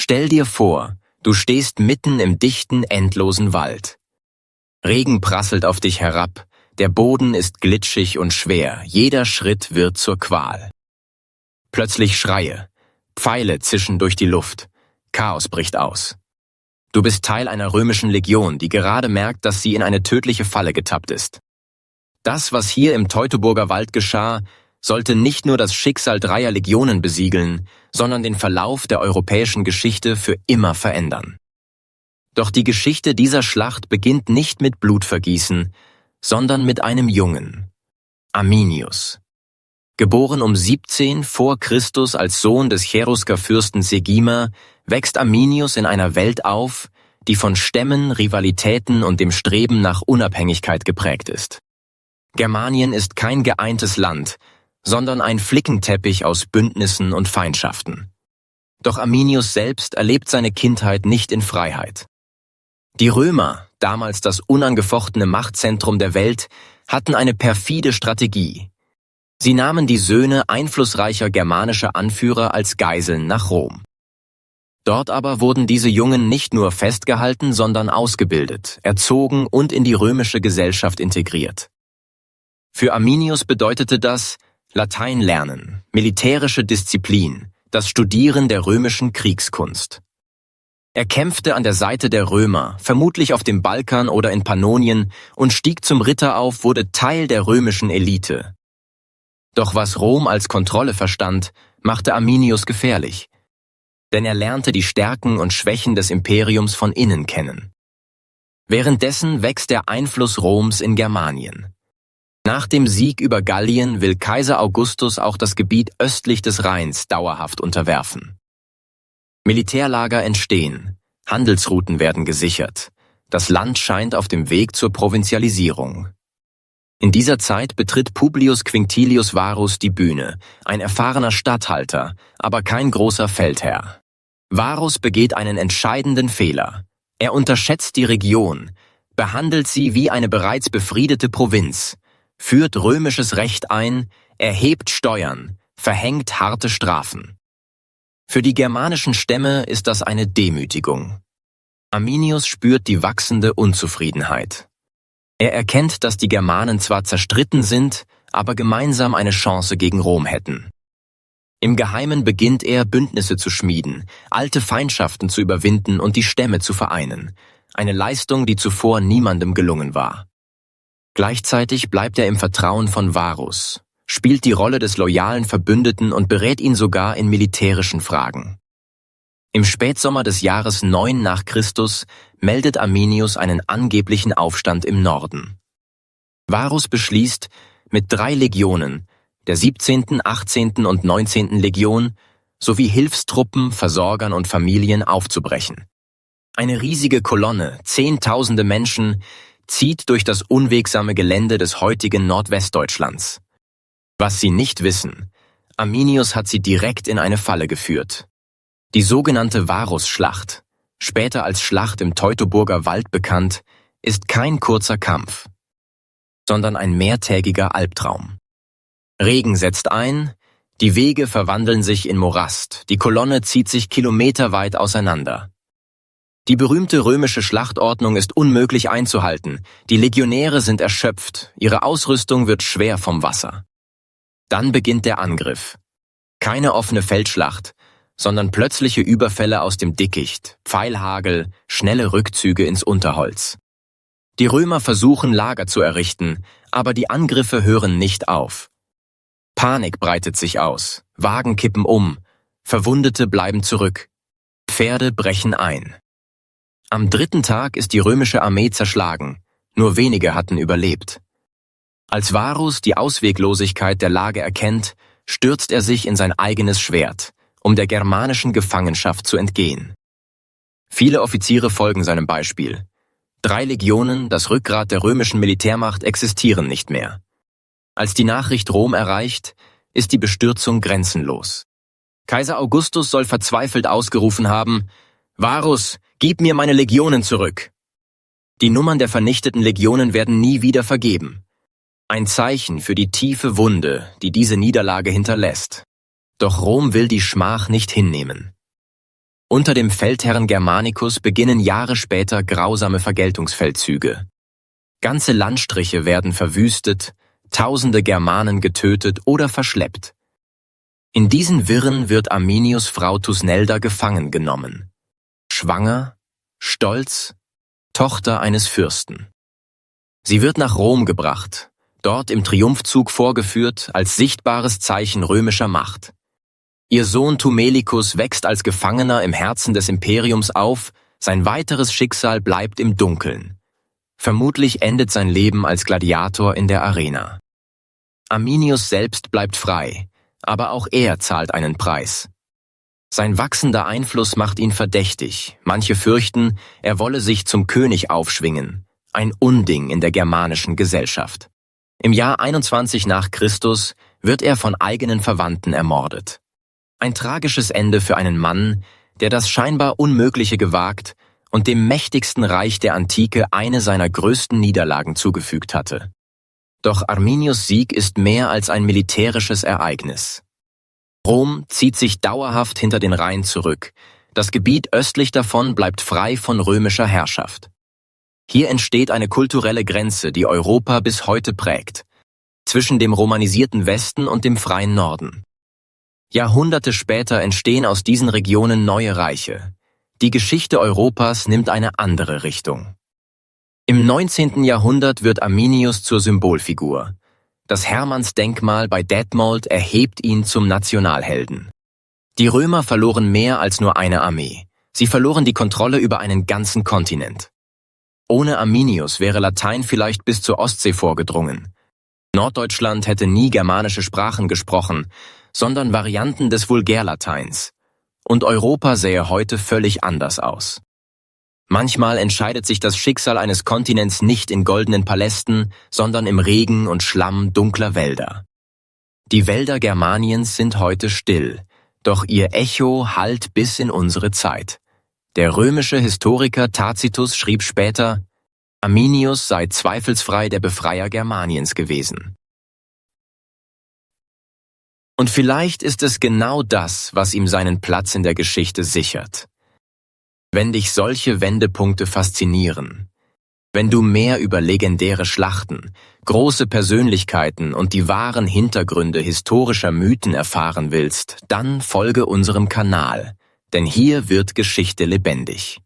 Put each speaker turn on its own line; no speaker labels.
Stell dir vor, du stehst mitten im dichten, endlosen Wald. Regen prasselt auf dich herab, der Boden ist glitschig und schwer, jeder Schritt wird zur Qual. Plötzlich Schreie, Pfeile zischen durch die Luft, Chaos bricht aus. Du bist Teil einer römischen Legion, die gerade merkt, dass sie in eine tödliche Falle getappt ist. Das, was hier im Teutoburger Wald geschah, sollte nicht nur das Schicksal 3 Legionen besiegeln, sondern den Verlauf der europäischen Geschichte für immer verändern. Doch die Geschichte dieser Schlacht beginnt nicht mit Blutvergießen, sondern mit einem Jungen, Arminius. Geboren um 17 vor Christus als Sohn des Cheruskerfürsten Segima, wächst Arminius in einer Welt auf, die von Stämmen, Rivalitäten und dem Streben nach Unabhängigkeit geprägt ist. Germanien ist kein geeintes Land, sondern ein Flickenteppich aus Bündnissen und Feindschaften. Doch Arminius selbst erlebt seine Kindheit nicht in Freiheit. Die Römer, damals das unangefochtene Machtzentrum der Welt, hatten eine perfide Strategie. Sie nahmen die Söhne einflussreicher germanischer Anführer als Geiseln nach Rom. Dort aber wurden diese Jungen nicht nur festgehalten, sondern ausgebildet, erzogen und in die römische Gesellschaft integriert. Für Arminius bedeutete das Latein lernen, militärische Disziplin, das Studieren der römischen Kriegskunst. Er kämpfte an der Seite der Römer, vermutlich auf dem Balkan oder in Pannonien, und stieg zum Ritter auf, wurde Teil der römischen Elite. Doch was Rom als Kontrolle verstand, machte Arminius gefährlich. Denn er lernte die Stärken und Schwächen des Imperiums von innen kennen. Währenddessen wächst der Einfluss Roms in Germanien. Nach dem Sieg über Gallien will Kaiser Augustus auch das Gebiet östlich des Rheins dauerhaft unterwerfen. Militärlager entstehen, Handelsrouten werden gesichert, das Land scheint auf dem Weg zur Provinzialisierung. In dieser Zeit betritt Publius Quinctilius Varus die Bühne, ein erfahrener Statthalter, aber kein großer Feldherr. Varus begeht einen entscheidenden Fehler. Er unterschätzt die Region, behandelt sie wie eine bereits befriedete Provinz, führt römisches Recht ein, erhebt Steuern, verhängt harte Strafen. Für die germanischen Stämme ist das eine Demütigung. Arminius spürt die wachsende Unzufriedenheit. Er erkennt, dass die Germanen zwar zerstritten sind, aber gemeinsam eine Chance gegen Rom hätten. Im Geheimen beginnt er, Bündnisse zu schmieden, alte Feindschaften zu überwinden und die Stämme zu vereinen, eine Leistung, die zuvor niemandem gelungen war. Gleichzeitig bleibt er im Vertrauen von Varus, spielt die Rolle des loyalen Verbündeten und berät ihn sogar in militärischen Fragen. Im Spätsommer des Jahres 9 nach Christus meldet Arminius einen angeblichen Aufstand im Norden. Varus beschließt, mit 3 Legionen, der 17., 18. und 19. Legion, sowie Hilfstruppen, Versorgern und Familien aufzubrechen. Eine riesige Kolonne, Zehntausende Menschen, zieht durch das unwegsame Gelände des heutigen Nordwestdeutschlands. Was sie nicht wissen, Arminius hat sie direkt in eine Falle geführt. Die sogenannte Varusschlacht, später als Schlacht im Teutoburger Wald bekannt, ist kein kurzer Kampf, sondern ein mehrtägiger Albtraum. Regen setzt ein, die Wege verwandeln sich in Morast, die Kolonne zieht sich kilometerweit auseinander. Die berühmte römische Schlachtordnung ist unmöglich einzuhalten, die Legionäre sind erschöpft, ihre Ausrüstung wird schwer vom Wasser. Dann beginnt der Angriff. Keine offene Feldschlacht, sondern plötzliche Überfälle aus dem Dickicht, Pfeilhagel, schnelle Rückzüge ins Unterholz. Die Römer versuchen, Lager zu errichten, aber die Angriffe hören nicht auf. Panik breitet sich aus, Wagen kippen um, Verwundete bleiben zurück, Pferde brechen ein. Am 3. Tag ist die römische Armee zerschlagen, nur wenige hatten überlebt. Als Varus die Ausweglosigkeit der Lage erkennt, stürzt er sich in sein eigenes Schwert, um der germanischen Gefangenschaft zu entgehen. Viele Offiziere folgen seinem Beispiel. 3 Legionen, das Rückgrat der römischen Militärmacht, existieren nicht mehr. Als die Nachricht Rom erreicht, ist die Bestürzung grenzenlos. Kaiser Augustus soll verzweifelt ausgerufen haben: Varus, gib mir meine Legionen zurück! Die Nummern der vernichteten Legionen werden nie wieder vergeben. Ein Zeichen für die tiefe Wunde, die diese Niederlage hinterlässt. Doch Rom will die Schmach nicht hinnehmen. Unter dem Feldherren Germanicus beginnen Jahre später grausame Vergeltungsfeldzüge. Ganze Landstriche werden verwüstet, tausende Germanen getötet oder verschleppt. In diesen Wirren wird Arminius' Frau Thusnelda gefangen genommen. Schwanger, stolz, Tochter eines Fürsten. Sie wird nach Rom gebracht, dort im Triumphzug vorgeführt als sichtbares Zeichen römischer Macht. Ihr Sohn Thumelicus wächst als Gefangener im Herzen des Imperiums auf, sein weiteres Schicksal bleibt im Dunkeln. Vermutlich endet sein Leben als Gladiator in der Arena. Arminius selbst bleibt frei, aber auch er zahlt einen Preis. Sein wachsender Einfluss macht ihn verdächtig, manche fürchten, er wolle sich zum König aufschwingen, ein Unding in der germanischen Gesellschaft. Im Jahr 21 nach Christus wird er von eigenen Verwandten ermordet. Ein tragisches Ende für einen Mann, der das scheinbar Unmögliche gewagt und dem mächtigsten Reich der Antike eine seiner größten Niederlagen zugefügt hatte. Doch Arminius' Sieg ist mehr als ein militärisches Ereignis. Rom zieht sich dauerhaft hinter den Rhein zurück. Das Gebiet östlich davon bleibt frei von römischer Herrschaft. Hier entsteht eine kulturelle Grenze, die Europa bis heute prägt, zwischen dem romanisierten Westen und dem freien Norden. Jahrhunderte später entstehen aus diesen Regionen neue Reiche. Die Geschichte Europas nimmt eine andere Richtung. Im 19. Jahrhundert wird Arminius zur Symbolfigur. Das Hermannsdenkmal bei Detmold erhebt ihn zum Nationalhelden. Die Römer verloren mehr als nur eine Armee. Sie verloren die Kontrolle über einen ganzen Kontinent. Ohne Arminius wäre Latein vielleicht bis zur Ostsee vorgedrungen. Norddeutschland hätte nie germanische Sprachen gesprochen, sondern Varianten des Vulgärlateins. Und Europa sähe heute völlig anders aus. Manchmal entscheidet sich das Schicksal eines Kontinents nicht in goldenen Palästen, sondern im Regen und Schlamm dunkler Wälder. Die Wälder Germaniens sind heute still, doch ihr Echo hallt bis in unsere Zeit. Der römische Historiker Tacitus schrieb später, Arminius sei zweifelsfrei der Befreier Germaniens gewesen. Und vielleicht ist es genau das, was ihm seinen Platz in der Geschichte sichert. Wenn dich solche Wendepunkte faszinieren, wenn du mehr über legendäre Schlachten, große Persönlichkeiten und die wahren Hintergründe historischer Mythen erfahren willst, dann folge unserem Kanal, denn hier wird Geschichte lebendig.